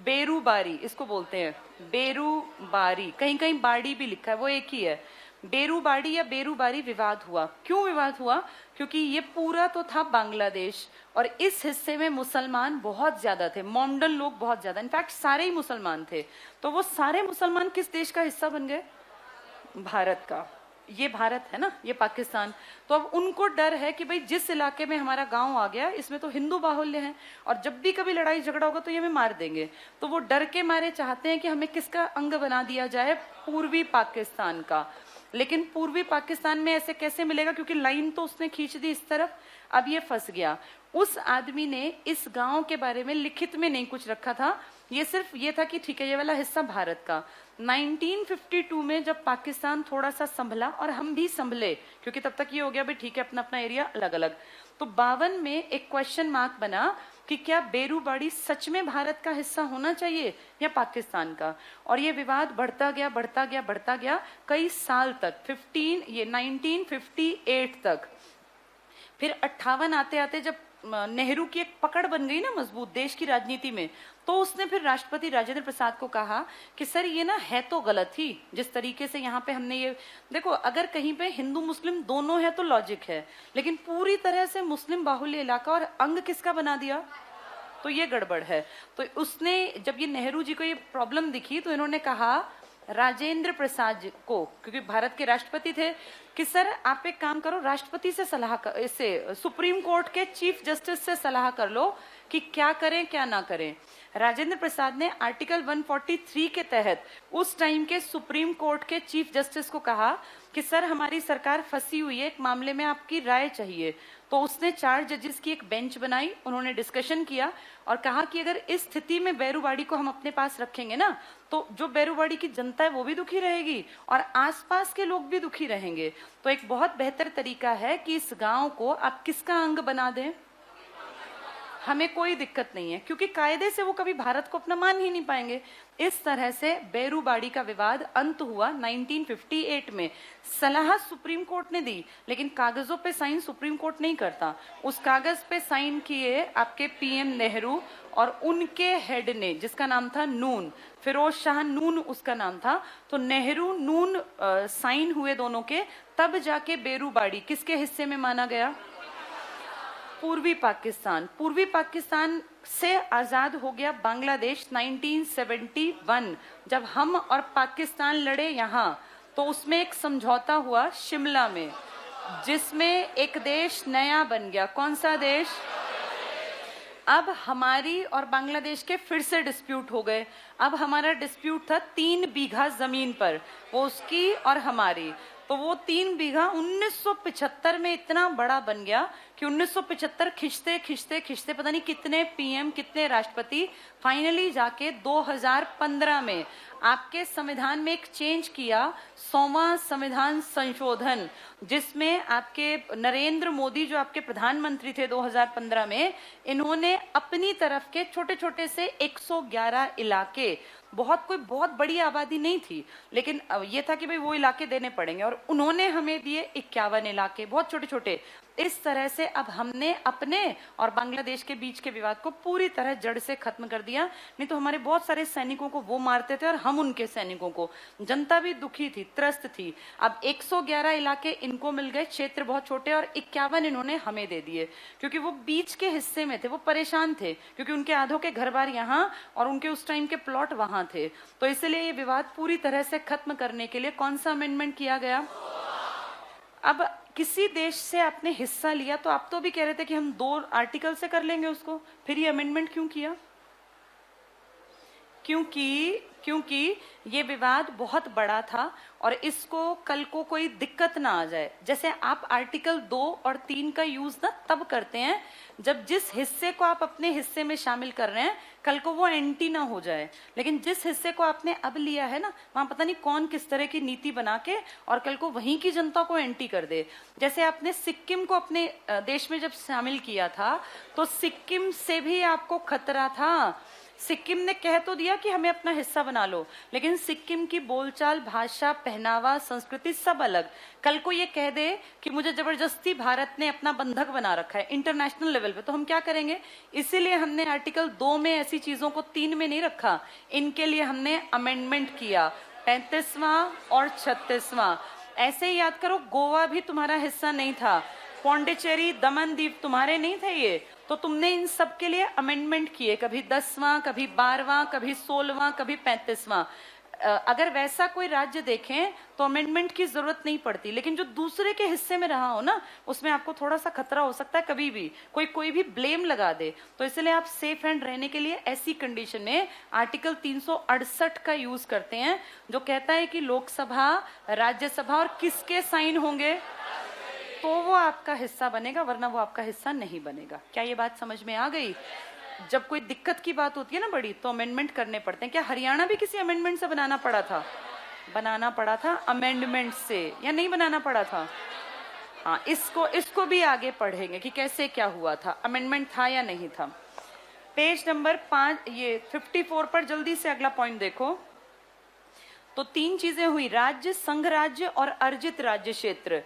बेरूबारी इसको बोलते हैं, बेरूबारी, कहीं कहीं बाड़ी भी लिखा है, वो एक ही है। बेरूबाड़ी या बेरूबारी विवाद हुआ। क्यों विवाद हुआ? क्योंकि ये पूरा तो था बांग्लादेश और इस हिस्से में मुसलमान बहुत ज्यादा थे, मोमडन लोग बहुत ज्यादा, इनफैक्ट सारे ही मुसलमान थे। तो वो सारे मुसलमान किस देश का हिस्सा बन गए? भारत का। ये भारत है ना, ये पाकिस्तान। तो अब उनको डर है कि भाई जिस इलाके में हमारा गांव आ गया इसमें तो हिंदू बाहुल्य है और जब भी कभी लड़ाई झगड़ा होगा तो ये हमें मार देंगे। तो वो डर के मारे चाहते हैं कि हमें किसका अंग बना दिया जाए? पूर्वी पाकिस्तान का। लेकिन पूर्वी पाकिस्तान में ऐसे कैसे मिलेगा? क्योंकि लाइन तो उसने खींच दी इस तरफ, अब ये फंस गया। उस आदमी ने इस गांव के बारे में लिखित में नहीं कुछ रखा था, ये सिर्फ ये था कि ठीक है ये वाला हिस्सा भारत का। 1952 में जब पाकिस्तान थोड़ा सा संभला और हम भी संभले, क्योंकि तब तक ये हो गया भाई ठीक है अपना अपना एरिया अलग अलग, तो 52 में एक क्वेश्चन मार्क बना कि क्या बेरूबाड़ी सच में भारत का हिस्सा होना चाहिए या पाकिस्तान का? और ये विवाद बढ़ता गया बढ़ता गया बढ़ता गया कई साल तक, 1958 तक। फिर 58 आते आते जब नेहरू की एक पकड़ बन गई ना मजबूत देश की राजनीति में, तो उसने फिर राष्ट्रपति राजेंद्र प्रसाद को कहा कि सर ये ना है तो गलत ही, जिस तरीके से यहाँ पे हमने ये देखो, अगर कहीं पे हिंदू मुस्लिम दोनों है तो लॉजिक है, लेकिन पूरी तरह से मुस्लिम बाहुल्य इलाका और अंग किसका बना दिया? तो ये गड़बड़ है। तो उसने जब ये नेहरू जी को ये प्रॉब्लम दिखी तो इन्होंने कहा राजेंद्र प्रसाद को, क्योंकि भारत के राष्ट्रपति थे, कि सर आप एक काम करो, राष्ट्रपति से सलाह कर, इससे सुप्रीम कोर्ट के चीफ जस्टिस से सलाह कर लो कि क्या करें क्या ना करें। राजेंद्र प्रसाद ने आर्टिकल 143 के तहत उस टाइम के सुप्रीम कोर्ट के चीफ जस्टिस को कहा कि सर हमारी सरकार फंसी हुई है, एक मामले में आपकी राय चाहिए। तो उसने 4 जजेस की एक बेंच बनाई, उन्होंने डिस्कशन किया और कहा कि अगर इस स्थिति में बेरूबाड़ी को हम अपने पास रखेंगे ना, तो जो बेरूबाड़ी की जनता है वो भी दुखी रहेगी और आसपास के लोग भी दुखी रहेंगे। तो एक बहुत बेहतर तरीका है कि इस गांव को आप किसका अंग बना दें, हमें कोई दिक्कत नहीं है, क्योंकि कायदे से वो कभी भारत को अपना मान ही नहीं पाएंगे। इस तरह से बेरूबाड़ी का विवाद अंत हुआ 1958 में। सलाह सुप्रीम कोर्ट ने दी, लेकिन कागजों पे साइन सुप्रीम कोर्ट नहीं करता। उस कागज पे साइन किए आपके पीएम नेहरू और उनके हेड ने, जिसका नाम था नून, फिरोज शाह नून उसका नाम था। तो नेहरू नून साइन हुए दोनों के, तब जाके बेरूबाड़ी किसके हिस्से में माना गया? पूर्वी पाकिस्तान। पूर्वी पाकिस्तान से आजाद हो गया बांग्लादेश 1971। जब हम और पाकिस्तान लड़े यहाँ, तो उसमें एक समझौता हुआ शिमला में, जिसमें एक देश नया बन गया। कौन सा देश? अब हमारी और बांग्लादेश के फिर से डिस्प्यूट हो गए। अब हमारा डिस्प्यूट था 3 बीघा जमीन पर, वो उसकी और हमारी। तो वो 3 बीघा 1975 में इतना बड़ा बन गया कि 1975 खिंचते खिंचते खिंचते पता नहीं कितने पीएम कितने राष्ट्रपति, फाइनली जाके 2015 में आपके संविधान में एक चेंज किया, 100वां संविधान संशोधन, जिसमें आपके नरेंद्र मोदी जो आपके प्रधानमंत्री थे 2015 में, इन्होंने अपनी तरफ के छोटे छोटे से 111 इलाके, बहुत बड़ी आबादी नहीं थी, लेकिन ये था कि भाई वो इलाके देने पड़ेंगे, और उन्होंने हमें दिए 51 इलाके, बहुत छोटे छोटे। इस तरह से अब हमने अपने और बांग्लादेश के बीच के विवाद को पूरी तरह जड़ से खत्म कर दिया। नहीं तो हमारे बहुत सारे सैनिकों को वो मारते थे और हम उनके सैनिकों को। जनता भी दुखी थी, त्रस्त थी। अब 111 इलाके इनको मिल गए, क्षेत्र बहुत छोटे, और 51 इन्होंने हमें दे दिए, क्योंकि वो बीच के हिस्से में थे, वो परेशान थे, क्योंकि उनके आधों के घर बार यहाँ और उनके उस टाइम के प्लॉट वहां थे। तो इसलिए ये विवाद पूरी तरह से खत्म करने के लिए कौन सा अमेंडमेंट किया गया? अब किसी देश से आपने हिस्सा लिया तो आप तो भी कह रहे थे कि हम 2 आर्टिकल से कर लेंगे उसको, फिर ये अमेंडमेंट क्यों किया? क्योंकि ये विवाद बहुत बड़ा था और इसको कल को कोई दिक्कत ना आ जाए। जैसे आप आर्टिकल 2 और 3 का यूज ना तब करते हैं जब जिस हिस्से को आप अपने हिस्से में शामिल कर रहे हैं कल को वो एंटी ना हो जाए, लेकिन जिस हिस्से को आपने अब लिया है ना, वहां पता नहीं कौन किस तरह की नीति बना के और कल को वहीं की जनता को एंटी कर दे। जैसे आपने सिक्किम को अपने देश में जब शामिल किया था तो सिक्किम से भी आपको खतरा था सिक्किम ने कह तो दिया कि हमें अपना हिस्सा बना लो, लेकिन सिक्किम की बोलचाल, भाषा, पहनावा, संस्कृति सब अलग। कल को ये कह दे कि मुझे जबरदस्ती भारत ने अपना बंधक बना रखा है इंटरनेशनल लेवल पे, तो हम क्या करेंगे? इसीलिए हमने आर्टिकल 2 में ऐसी चीजों को 3 में नहीं रखा, इनके लिए हमने अमेंडमेंट किया, 35वां और 36वां। ऐसे ही याद करो, गोवा भी तुम्हारा हिस्सा नहीं था, पौंडीचेरी, दमन दीव तुम्हारे नहीं थे ये, तो तुमने इन सब के लिए अमेंडमेंट किए, कभी 10वां, कभी 12वां, कभी 16वां, कभी 35वां। अगर वैसा कोई राज्य देखें तो अमेंडमेंट की जरूरत नहीं पड़ती, लेकिन जो दूसरे के हिस्से में रहा हो ना, उसमें आपको थोड़ा सा खतरा हो सकता है, कभी भी कोई भी ब्लेम लगा दे। तो इसलिए आप सेफ हैंड रहने के लिए ऐसी कंडीशन में आर्टिकल 368 का यूज करते हैं, जो कहता है कि लोकसभा, राज्यसभा और किसके साइन होंगे तो वो आपका हिस्सा बनेगा, वरना वो आपका हिस्सा नहीं बनेगा। क्या ये बात समझ में आ गई? जब कोई दिक्कत की बात होती है ना बड़ी, तो अमेंडमेंट करने पड़ते हैं। क्या हरियाणा भी किसी अमेंडमेंट से बनाना पड़ा था? बनाना पड़ा था अमेंडमेंट से, या नहीं बनाना पड़ा था? हाँ, इसको भी आगे पढ़ेंगे कि कैसे क्या हुआ था, अमेंडमेंट था या नहीं था। पेज नंबर 5, ये 54 पर जल्दी से अगला पॉइंट देखो। तो 3 चीजें हुई, राज्य, संघ राज्य और अर्जित राज्य क्षेत्र।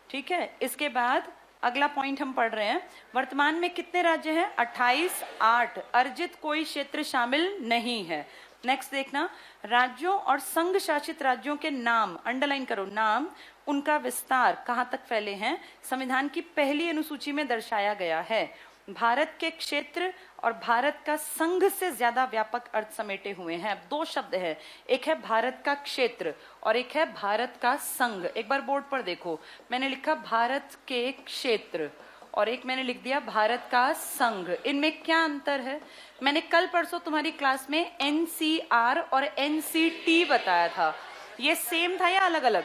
ठीक है, इसके बाद अगला पॉइंट हम पढ़ रहे हैं, वर्तमान में कितने राज्य हैं? 28, 8, अर्जित कोई क्षेत्र शामिल नहीं है। नेक्स्ट देखना, राज्यों और संघ शासित राज्यों के नाम, अंडरलाइन करो, नाम, उनका विस्तार कहां तक फैले हैं, संविधान की पहली अनुसूची में दर्शाया गया है। भारत के क्षेत्र और भारत का संघ से ज्यादा व्यापक अर्थ समेटे हुए हैं। 2 शब्द है, एक है भारत का क्षेत्र और एक है भारत का संघ। एक बार बोर्ड पर देखो, मैंने लिखा भारत के क्षेत्र और एक मैंने लिख दिया भारत का संघ। इनमें क्या अंतर है? मैंने कल परसों तुम्हारी क्लास में NCR और NCT बताया था, ये सेम था या अलग अलग?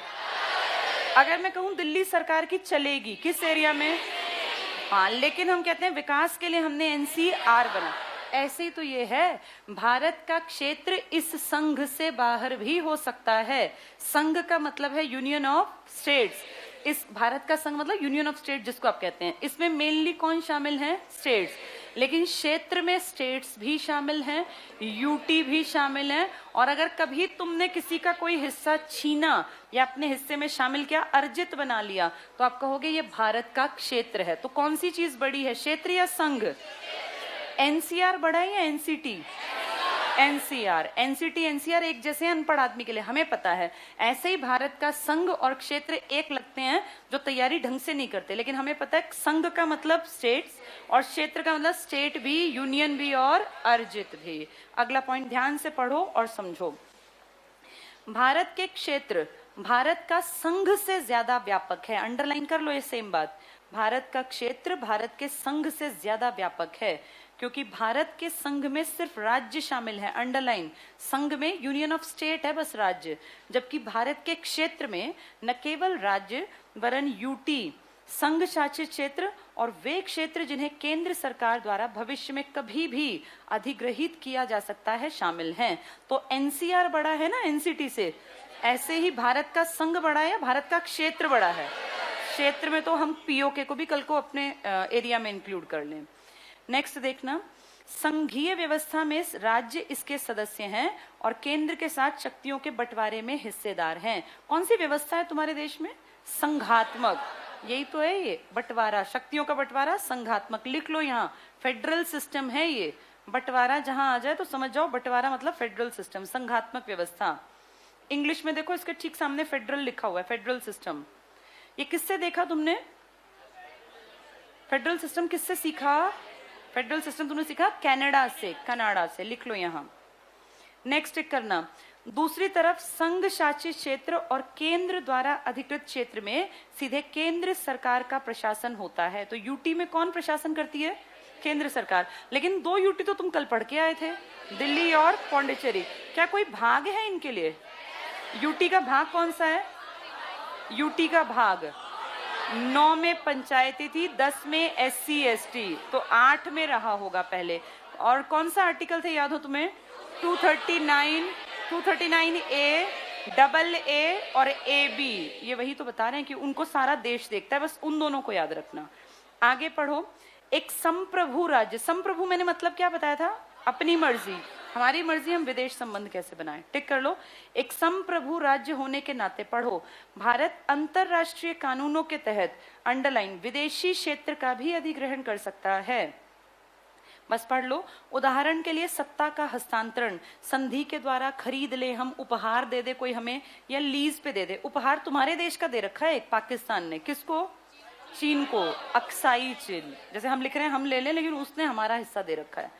अगर मैं कहूं दिल्ली सरकार की चलेगी किस एरिया में? हाँ, लेकिन हम कहते हैं विकास के लिए हमने NCR बना। ऐसे ही तो ये है, भारत का क्षेत्र इस संघ से बाहर भी हो सकता है। संघ का मतलब है यूनियन ऑफ स्टेट्स, इस भारत का संघ मतलब यूनियन ऑफ स्टेट जिसको आप कहते हैं। इसमें मेनली कौन शामिल है? स्टेट्स, लेकिन क्षेत्र में स्टेट्स भी शामिल हैं, यूटी भी शामिल है। और अगर कभी तुमने किसी का कोई हिस्सा छीना या अपने हिस्से में शामिल किया, अर्जित बना लिया, तो आप कहोगे ये भारत का क्षेत्र है। तो कौन सी चीज बड़ी है, क्षेत्र या संघ? NCR बड़ा है या NCT? NCR, NCT, NCR एक जैसे अनपढ़ आदमी के लिए, हमें पता है। ऐसे ही भारत का संघ और क्षेत्र एक लगते हैं जो तैयारी ढंग से नहीं करते, लेकिन हमें पता है संघ का मतलब स्टेट्स और क्षेत्र का मतलब स्टेट भी, यूनियन भी और अर्जित भी। अगला पॉइंट ध्यान से पढ़ो और समझो। भारत के क्षेत्र भारत का संघ से ज्यादा व्यापक है, अंडरलाइन कर लो ये सेम बात। भारत का क्षेत्र भारत के संघ से ज्यादा व्यापक है, क्योंकि भारत के संघ में सिर्फ राज्य शामिल है, अंडरलाइन। संघ में यूनियन ऑफ स्टेट है बस राज्य, जबकि भारत के क्षेत्र में न केवल राज्य वरन यूटी, संघ शासित क्षेत्र और वे क्षेत्र जिन्हें केंद्र सरकार द्वारा भविष्य में कभी भी अधिग्रहित किया जा सकता है शामिल हैं। तो NCR बड़ा है ना NCT से, ऐसे ही भारत का संघ बड़ा है या भारत का क्षेत्र बड़ा है? क्षेत्र में तो हम POK को भी कल को अपने एरिया में इंक्लूड कर लें। नेक्स्ट देखना, संघीय व्यवस्था में राज्य इसके सदस्य हैं और केंद्र के साथ शक्तियों के बंटवारे में हिस्सेदार हैं। कौन सी व्यवस्था है तुम्हारे देश में? संघात्मक, यही तो है ये बंटवारा, शक्तियों का बंटवारा संघात्मक। लिख लो यहाँ, फेडरल सिस्टम है ये। बंटवारा जहां आ जाए तो समझ जाओ बंटवारा मतलब फेडरल सिस्टम, संघात्मक व्यवस्था। इंग्लिश में देखो इसके ठीक सामने फेडरल लिखा हुआ है, फेडरल सिस्टम। ये किससे देखा तुमने? फेडरल सिस्टम किससे सीखा? फेडरल सिस्टम तुमने सीखा कनाडा से, कनाडा से। लिख लो यहां। नेक्स्ट करना, दूसरी तरफ संघ शासित क्षेत्र और केंद्र द्वारा अधिकृत क्षेत्र में सीधे केंद्र सरकार का प्रशासन होता है। तो यूटी में कौन प्रशासन करती है? केंद्र सरकार। लेकिन 2 यूटी तो तुम कल पढ़ के आए थे, दिल्ली और पौंडीचेरी। क्या कोई भाग है इनके लिए? यूटी का भाग कौन सा है? यूटी का भाग 9 में पंचायती थी, 10 में SC ST, तो 8 में रहा होगा पहले। और कौन सा आर्टिकल थे याद हो तुम्हें? 239, 239A, AA और AB। ये वही तो बता रहे हैं कि उनको सारा देश देखता है, बस उन दोनों को याद रखना। आगे पढ़ो, एक संप्रभु राज्य, संप्रभु मैंने मतलब क्या बताया था? अपनी मर्जी, हमारी मर्जी हम विदेश संबंध कैसे बनाएं। टिक कर लो। एक संप्रभु राज्य होने के नाते पढ़ो, भारत अंतरराष्ट्रीय कानूनों के तहत अंडरलाइन विदेशी क्षेत्र का भी अधिग्रहण कर सकता है। बस पढ़ लो। उदाहरण के लिए सत्ता का हस्तांतरण, संधि के द्वारा खरीद ले हम, उपहार दे दे कोई हमें, या लीज पे दे दे। उपहार तुम्हारे देश का दे रखा है एक पाकिस्तान ने, किसको? चीन को। अक्साई चीन, जैसे हम लिख रहे हैं हम ले लें, लेकिन उसने हमारा हिस्सा दे रखा है।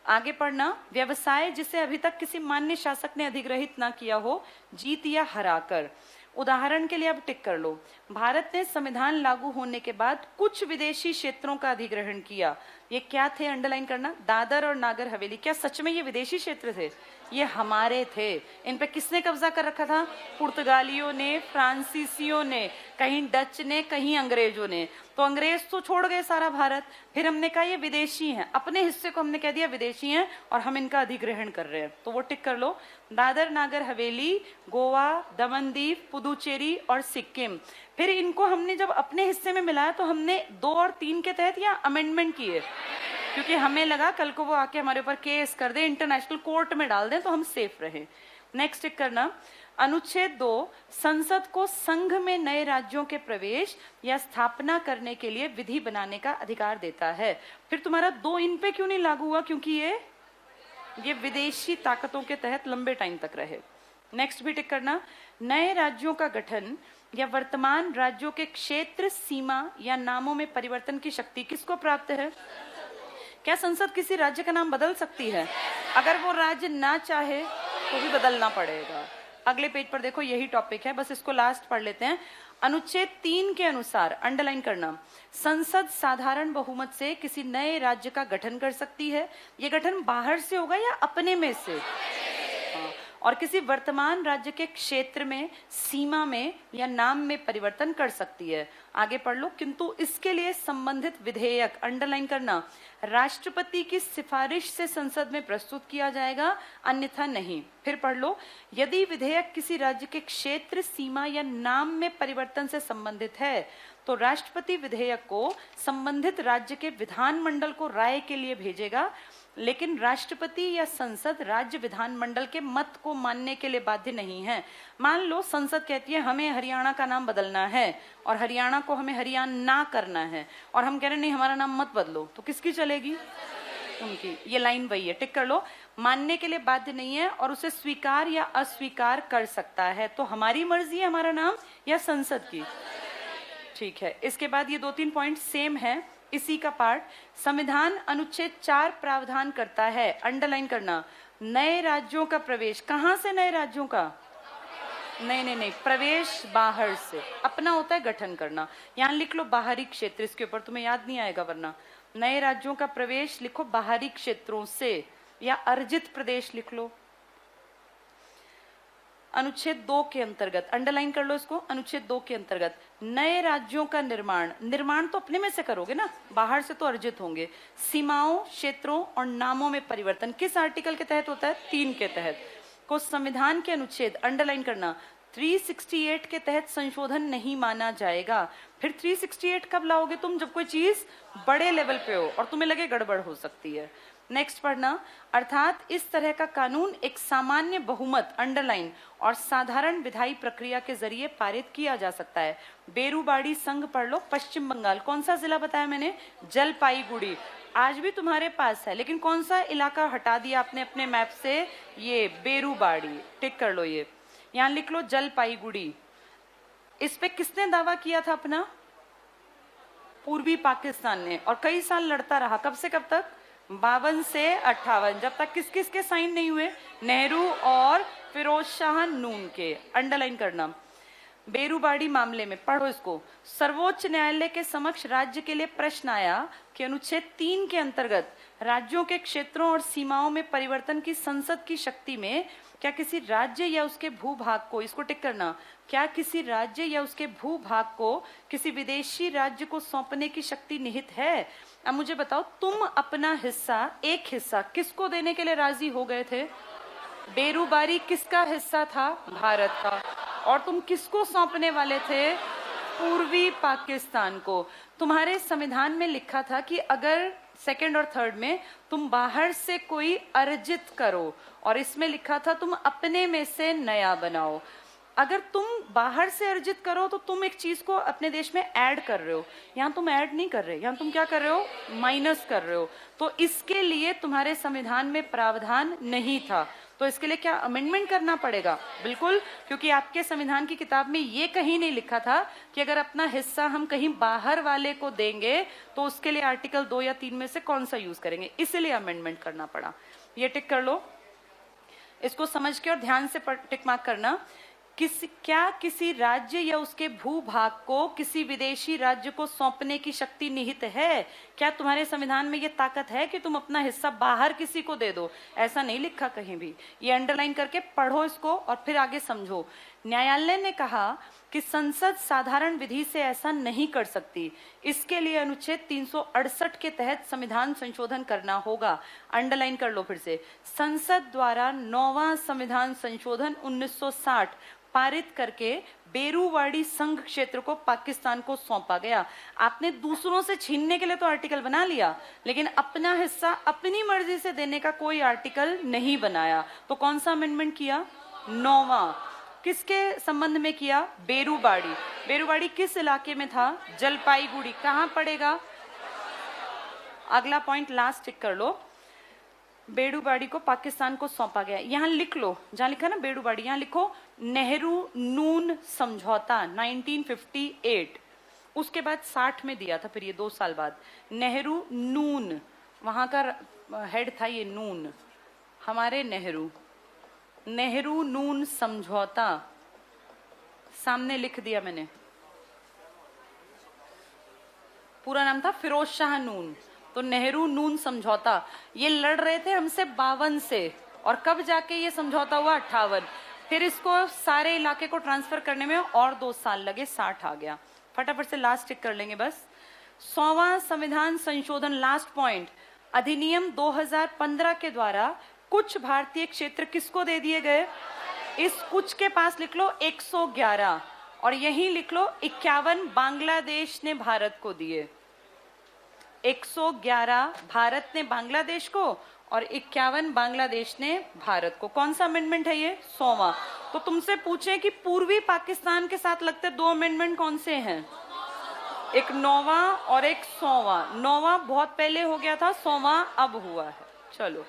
आगे पढ़ना। व्यवसाय जिसे अभी तक किसी मान्य शासक ने अधिग्रहित ना किया हो, जीत या हराकर। उदाहरण के लिए अब टिक कर लो। भारत ने संविधान लागू होने के बाद कुछ विदेशी क्षेत्रों का अधिग्रहण किया। ये क्या थे? अंडरलाइन करना। दादर और नागर हवेली, क्या सच में ये विदेशी क्षेत्र थे? ये हमारे थे। इन पे किसने कब्जा कर रखा था? पुर्तगालियों ने, फ्रांसीसियों ने, कहीं डच ने, कहीं अंग्रेजों ने। तो अंग्रेज तो छोड़ गए सारा भारत, फिर हमने कहा ये विदेशी हैं, अपने हिस्से को हमने कह दिया विदेशी हैं और हम इनका अधिग्रहण कर रहे हैं। तो वो टिक कर लो। दादर नागर हवेली, गोवा, दमन दीव, पुदुचेरी और सिक्किम। फिर इनको हमने जब अपने हिस्से में मिलाया तो हमने 2 और 3 के तहत या अमेंडमेंट किए, क्योंकि हमें लगा कल को वो आके हमारे ऊपर केस कर दे, इंटरनेशनल कोर्ट में डाल दें, तो हम सेफ रहे। नेक्स्ट टिक करना। अनुच्छेद 2 संसद को संघ में नए राज्यों के प्रवेश या स्थापना करने के लिए विधि बनाने का अधिकार देता है। फिर तुम्हारा 2 इन पे क्यों नहीं लागू हुआ? क्योंकि ये विदेशी ताकतों के तहत लंबे टाइम तक रहे। नेक्स्ट भी टिक करना। नए राज्यों का गठन या वर्तमान राज्यों के क्षेत्र, सीमा या नामों में परिवर्तन की शक्ति किसको प्राप्त है? क्या संसद किसी राज्य का नाम बदल सकती है? अगर वो राज्य ना चाहे तो भी बदलना पड़ेगा। अगले पेज पर देखो, यही टॉपिक है, बस इसको लास्ट पढ़ लेते हैं। अनुच्छेद 3 के अनुसार अंडरलाइन करना, संसद साधारण बहुमत से किसी नए राज्य का गठन कर सकती है। ये गठन बाहर से होगा या अपने में से? और किसी वर्तमान राज्य के क्षेत्र में, सीमा में या नाम में परिवर्तन कर सकती है। आगे पढ़ लो। किंतु इसके लिए संबंधित विधेयक, अंडरलाइन करना, राष्ट्रपति की सिफारिश से संसद में प्रस्तुत किया जाएगा, अन्यथा नहीं। फिर पढ़ लो। यदि विधेयक किसी राज्य के क्षेत्र, सीमा या नाम में परिवर्तन से संबंधित है तो राष्ट्रपति विधेयक को संबंधित राज्य के विधानमंडल को राय के लिए भेजेगा, लेकिन राष्ट्रपति या संसद राज्य विधानमंडल के मत को मानने के लिए बाध्य नहीं है। मान लो संसद कहती है हमें हरियाणा का नाम बदलना है और हरियाणा को हमें हरियाणा करना है, और हम कह रहे नहीं हमारा नाम मत बदलो, तो किसकी चलेगी? उनकी। ये लाइन वही है, टिक कर लो। मानने के लिए बाध्य नहीं है और उसे स्वीकार या अस्वीकार कर सकता है। तो हमारी मर्जी है हमारा नाम या संसद की? ठीक है। इसके बाद ये 2-3 पॉइंट सेम है, इसी का पार्ट। संविधान अनुच्छेद 4 प्रावधान करता है, अंडरलाइन करना, नए राज्यों का प्रवेश। कहां से नए राज्यों का? नहीं, प्रवेश बाहर से। अपना होता है गठन करना। यहां लिख लो बाहरी क्षेत्र, इसके ऊपर तुम्हें याद नहीं आएगा वरना। नए राज्यों का प्रवेश लिखो बाहरी क्षेत्रों से, या अर्जित प्रदेश लिख लो। अनुच्छेद 2 के अंतर्गत, अंडरलाइन कर लो इसको, अनुच्छेद 2 के अंतर्गत नए राज्यों का निर्माण तो अपने में से करोगे ना, बाहर से तो अर्जित होंगे। सीमाओं, क्षेत्रों और नामों में परिवर्तन किस आर्टिकल के तहत होता है? 3 के तहत। को संविधान के अनुच्छेद, अंडरलाइन करना, 368 के तहत संशोधन नहीं माना जाएगा। फिर 368 कब लाओगे तुम? जब कोई चीज बड़े लेवल पे हो और तुम्हें लगे गड़बड़ हो सकती है। नेक्स्ट पढ़ना। अर्थात इस तरह का कानून एक सामान्य बहुमत, अंडरलाइन, और साधारण विधायी प्रक्रिया के जरिए पारित किया जा सकता है। बेरूबाड़ी संघ पढ़ लो, पश्चिम बंगाल। कौन सा जिला बताया मैंने? जलपाईगुड़ी। आज भी तुम्हारे पास है, लेकिन कौन सा इलाका हटा दिया आपने अपने मैप से? ये बेरूबाड़ी। टिक कर लो। ये यहां लिख लो जलपाईगुड़ी। इस पे किसने दावा किया था अपना? पूर्वी पाकिस्तान ने, और कई साल लड़ता रहा। कब से कब तक? 52 से 58, जब तक किस किस के साइन नहीं हुए? नेहरू और फिरोज शाह नून के। अंडरलाइन करना। बेरूबाड़ी मामले में पढ़ो इसको। सर्वोच्च न्यायालय के समक्ष राज्य के लिए प्रश्न आया कि अनुच्छेद 3 के अंतर्गत राज्यों के क्षेत्रों और सीमाओं में परिवर्तन की संसद की शक्ति में क्या किसी राज्य या उसके भूभाग को, इसको टिक करना, क्या किसी राज्य या उसके भूभाग को किसी विदेशी राज्य को सौंपने की शक्ति निहित है? अब मुझे बताओ, तुम अपना हिस्सा, एक हिस्सा किसको देने के लिए राजी हो गए थे? बेरूबारी किसका हिस्सा था? भारत का। और तुम किसको सौंपने वाले थे? पूर्वी पाकिस्तान को। तुम्हारे संविधान में लिखा था कि अगर सेकंड और थर्ड में तुम बाहर से कोई अर्जित करो, और इसमें लिखा था तुम अपने में से नया बनाओ। अगर तुम बाहर से अर्जित करो तो तुम एक चीज को अपने देश में ऐड कर रहे हो, यहां तुम ऐड नहीं कर रहे, यहां तुम क्या कर रहे हो, माइनस कर रहे हो। तो इसके लिए तुम्हारे संविधान में प्रावधान नहीं था, तो इसके लिए क्या अमेंडमेंट करना पड़ेगा? बिल्कुल, क्योंकि आपके संविधान की किताब में ये कहीं नहीं लिखा था कि अगर अपना हिस्सा हम कहीं बाहर वाले को देंगे तो उसके लिए आर्टिकल 2 या 3 में से कौन सा यूज करेंगे, इसलिए अमेंडमेंट करना पड़ा। ये टिक कर लो, इसको समझ के और ध्यान से टिक मार्क करना। क्या किसी राज्य या उसके भूभाग को किसी विदेशी राज्य को सौंपने की शक्ति निहित है? क्या तुम्हारे संविधान में ये ताकत है कि तुम अपना हिस्सा बाहर किसी को दे दो? ऐसा नहीं लिखा कहीं भी। ये अंडरलाइन करके पढ़ो इसको और फिर आगे समझो। न्यायालय ने कहा कि संसद साधारण विधि से ऐसा नहीं कर सकती, इसके लिए अनुच्छेद 368 के तहत संविधान संशोधन करना होगा। अंडरलाइन कर लो फिर से। संसद द्वारा 9वां संविधान संशोधन 1960 पारित करके बेरूवाड़ी संघ क्षेत्र को पाकिस्तान को सौंपा गया। आपने दूसरों से छीनने के लिए तो आर्टिकल बना लिया, लेकिन अपना हिस्सा अपनी मर्जी से देने का कोई आर्टिकल नहीं बनाया। तो कौन सा अमेंडमेंट किया? 9वां। किसके संबंध में किया? बेरूवाड़ी। बेरूवाड़ी किस इलाके में था? जलपाईगुड़ी। कहां पड़ेगा? अगला पॉइंट लास्ट टिक कर लो। बेरूवाड़ी को पाकिस्तान को सौंपा गया। यहां लिख लो, जहां लिखा ना बेरूवाड़ी, यहां लिखो नेहरू नून समझौता 1958। उसके बाद 60 में दिया था, फिर ये 2 साल बाद नेहरू नून, वहां का हेड था ये नून, हमारे नेहरू। नेहरू नून समझौता सामने लिख दिया मैंने, पूरा नाम था फिरोज शाह नून। तो नेहरू नून समझौता, ये लड़ रहे थे हमसे 52 से, और कब जाके ये समझौता हुआ? 58। फिर इसको सारे इलाके को ट्रांसफर करने में और 2 साल लगे, 60 आ गया। फटाफट से लास्ट टिक कर लेंगे बस। 100वां संविधान संशोधन, लास्ट पॉइंट। अधिनियम 2015 के द्वारा कुछ भारतीय क्षेत्र किसको दे दिए गए? इस कुछ के पास लिख लो 111, और यहीं लिख लो 51 बांग्लादेश ने भारत को दिए। 111 भारत ने बांग्लादेश को और 51 बांग्लादेश ने भारत को। कौन सा अमेंडमेंट है ये? 100वां। तो तुमसे पूछे कि पूर्वी पाकिस्तान के साथ लगते 2 अमेंडमेंट कौन से हैं? एक 9वां और एक 100वां। 9वां बहुत पहले हो गया था, 100वां अब हुआ है। चलो।